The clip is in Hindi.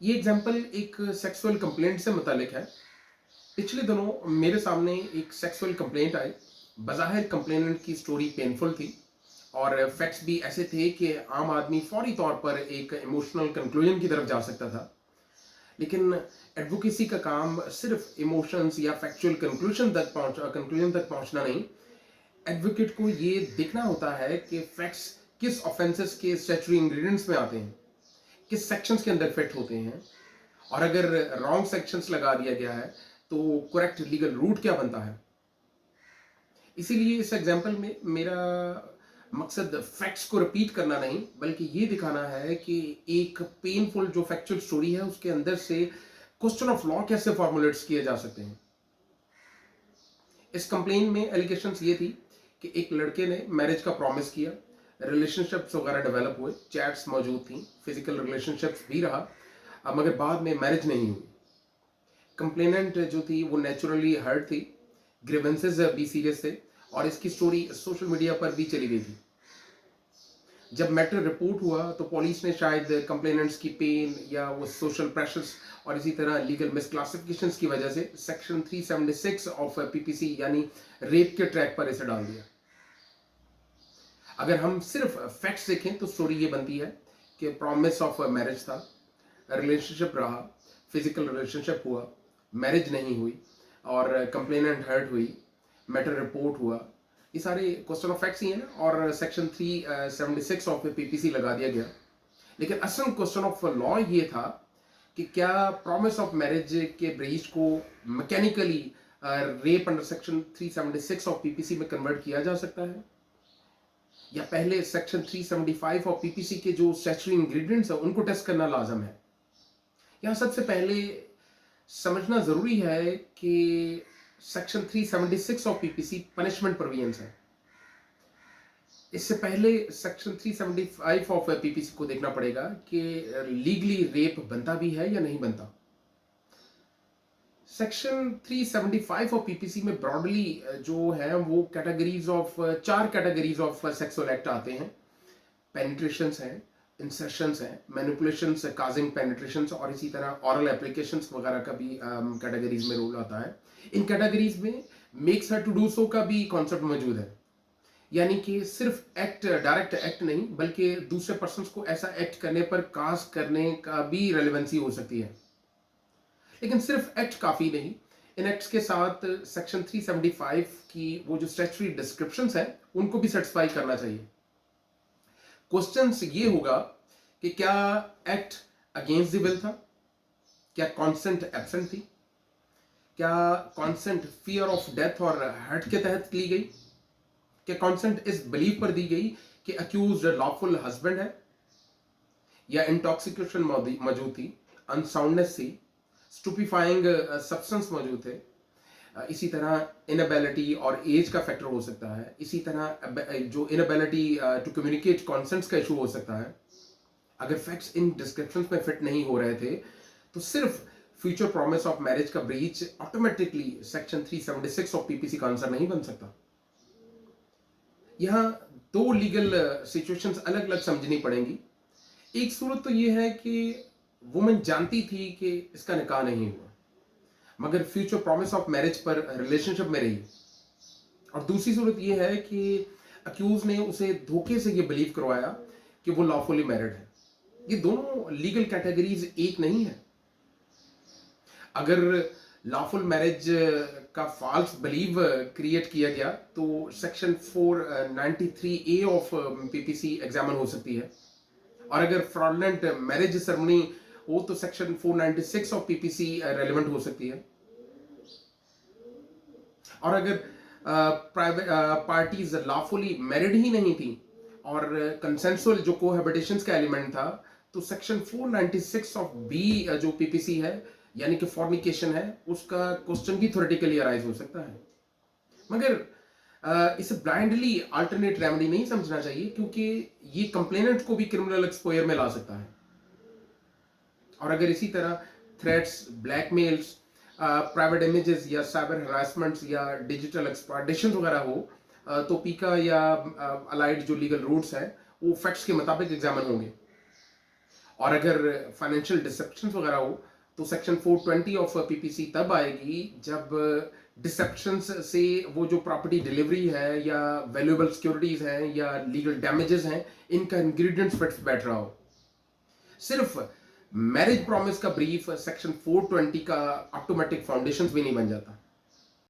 ये एग्जाम्पल एक सेक्सुअल कंप्लेंट से मुतालिक है। पिछले दिनों मेरे सामने एक सेक्सुअल कंप्लेंट आई। बज़ाहिर कंप्लेनेंट की स्टोरी पेनफुल थी और फैक्ट्स भी ऐसे थे कि आम आदमी फौरी तौर पर एक इमोशनल कंक्लूजन की तरफ जा सकता था। लेकिन एडवोकेसी का काम सिर्फ इमोशंस या फैक्चुअल कंक्लूजन तक पहुंचना नहीं। एडवोकेट को ये देखना होता है कि फैक्ट्स किस ऑफेंसेस के स्टैट्यूटरी इंग्रेडिएंट्स में आते हैं, किस सेक्शंस के अंदर फिट होते हैं, और अगर रॉन्ग सेक्शंस लगा दिया गया है तो करेक्ट लीगल रूट क्या बनता है। इसीलिए इस एग्जांपल में मेरा मकसद फैक्ट्स को रिपीट करना नहीं, बल्कि ये दिखाना है कि एक पेनफुल जो फैक्चुअल स्टोरी है उसके अंदर से क्वेश्चन ऑफ लॉ कैसे फॉर्मुलेट्स किए जा सकते हैं। इस कंप्लेन में एलिगेशंस ये थी कि एक लड़के ने मैरिज का प्रॉमिस किया, रिलेशनशिप्स वगैरह डेवलप हुए, चैट्स मौजूद थी, फिजिकल रिलेशनशिप्स भी रहा, मगर बाद में मैरिज नहीं हुई। कंप्लेनेंट जो थी वो नेचुरली हर्ट थी, ग्रीवेंसेस भी सीरियस थे और इसकी स्टोरी सोशल मीडिया पर भी चली गई थी। जब मैटर रिपोर्ट हुआ तो पुलिस ने शायद कंप्लेनेंट्स की पेन या वो सोशल प्रेशर्स और इसी तरह लीगल मिसक्लासिफिकेशंस की वजह से सेक्शन 376 ऑफ पीपीसी यानी रेप के ट्रैक पर इसे डाल दिया। अगर हम सिर्फ फैक्ट्स देखें तो स्टोरी ये बनती है कि प्रॉमिस ऑफ मैरिज था, रिलेशनशिप रहा, फिजिकल रिलेशनशिप हुआ, मैरिज नहीं हुई और कंप्लेनेंट हर्ट हुई, मैटर रिपोर्ट हुआ। ये सारे क्वेश्चन ऑफ फैक्ट्स ही हैं ना, और सेक्शन 376 ऑफ पीपीसी लगा दिया गया। लेकिन असल क्वेश्चन ऑफ लॉ ये था कि क्या प्रॉमिस ऑफ मैरिज के ब्रीच को mechanically rape under section 376 of PPC में कन्वर्ट किया जा सकता है, या पहले सेक्शन 375 ऑफ पीपीसी के जो स्टैट्यूटरी इंग्रेडिएंट्स है उनको टेस्ट करना लाजम है। यहां सबसे पहले समझना जरूरी है कि section 376 of PPC punishment provisions है। इससे पहले सेक्शन 375 ऑफ पीपीसी को देखना पड़ेगा कि लीगली रेप बनता भी है या नहीं बनता। सेक्शन 375 ऑफ पीपीसी में ब्रॉडली जो है वो categories of 4 categories of sexual act आते हैं। पेनिट्रेशंस हैं, इंसर्शंस हैं, मैनिपुलेशंस काजिंग पेनिट्रेशंस और इसी तरह ऑरल एप्लीकेशंस वगैरह का भी कैटेगरीज में रोल आता है। इन कैटेगरीज में makes her to do so का भी कॉन्सेप्ट मौजूद है, यानी कि सिर्फ एक्ट, डायरेक्ट एक्ट नहीं बल्कि दूसरे पर्सन को ऐसा एक्ट करने पर कास्ट करने का भी रेलेवेंसी हो सकती है। लेकिन सिर्फ एक्ट काफी नहीं, इन एक्ट्स के साथ सेक्शन 375 की वो जो स्टैट्यूटरी डिस्क्रिप्शंस हैं उनको भी सेटिस्फाई करना चाहिए। क्वेश्चन ये होगा कि क्या एक्ट अगेंस्ट द विल था, क्या कॉन्सेंट एब्सेंट थी, क्या कॉन्सेंट फियर ऑफ डेथ और हर्ट के तहत ली गई, क्या कॉन्सेंट इस बिलीव पर दी गई कि अक्यूज लॉफुल हस्बैंड है, या इंटॉक्सिकेशन मौजूद थी, अनसाउंडनेस थी, स्टूपिफाइंग सब्सटेंस मौजूद थे, इसी तरह इनएबिलिटी और एज का फैक्टर हो सकता है, इसी तरह जो इनएबिलिटी टू कम्युनिकेट कॉन्सेंट्स का इशू हो सकता है। अगर फैक्ट्स इन डिस्क्रिप्शंस में फिट नहीं हो रहे थे तो सिर्फ फ्यूचर प्रॉमिस ऑफ मैरिज का breach automatically section 376 of PPC का आंसर नहीं बन सकता। यहां दो लीगल सिचुएशंस अलग अलग समझनी पड़ेंगी। एक सूरत तो यह है कि वुमन जानती थी कि इसका निकाह नहीं हुआ मगर फ्यूचर प्रॉमिस ऑफ मैरिज पर रिलेशनशिप में रही, और दूसरी सूरत यह है कि अक्यूज ने उसे धोखे से यह बिलीव करवाया कि वो लॉफुली मैरिड है। ये दोनों लीगल कैटेगरीज एक नहीं है। अगर लॉफुल मैरिज का फॉल्स बिलीव क्रिएट किया गया तो section 493 A of PPC examine हो सकती है, और अगर फ्रॉडलेंट मैरिज सेरेमनी हो तो सेक्शन 496 ऑफ पीपीसी रेलेवेंट हो सकती है। और अगर private parties lawfully married he नहीं थी और कंसेंसुअल जो कोहैबिटेशंस का एलिमेंट था तो सेक्शन 496 ऑफ बी जो पीपीसी है यानी कि फॉर्निकेशन है उसका क्वेश्चन भी थ्योरेटिकली अराइज हो सकता है। मगर इसे ब्लाइंडली अल्टरनेट रेमेडी नहीं समझना चाहिए, क्योंकि ये कंप्लेनेंट को भी क्रिमिनल एक्सपोयर में ला सकता है। और अगर इसी तरह थ्रेट्स, ब्लैकमेल्स, प्राइवेट इमेजेस या साइबर हरासमेंट्स या डिजिटल एक्सप्लॉयटेशन वगैरह हो तो पीका या अलाइड जो लीगल रूट्स है वो फैक्ट्स के मुताबिक एग्जामिन होंगे। और अगर फाइनेंशियल डिसेप्शन वगैरह हो तो सेक्शन 420 ऑफ पीपीसी तब आएगी जब डिसेप्शन से वो जो प्रॉपर्टी डिलीवरी है या वैल्यूएबल सिक्योरिटीज हैं या लीगल डैमेजेस हैं, इनका इंग्रेडिएंट्स फिट बैठ रहा हो। सिर्फ मैरिज प्रॉमिस का ब्रीफ सेक्शन 420 का ऑटोमेटिक फाउंडेशन भी नहीं बन जाता।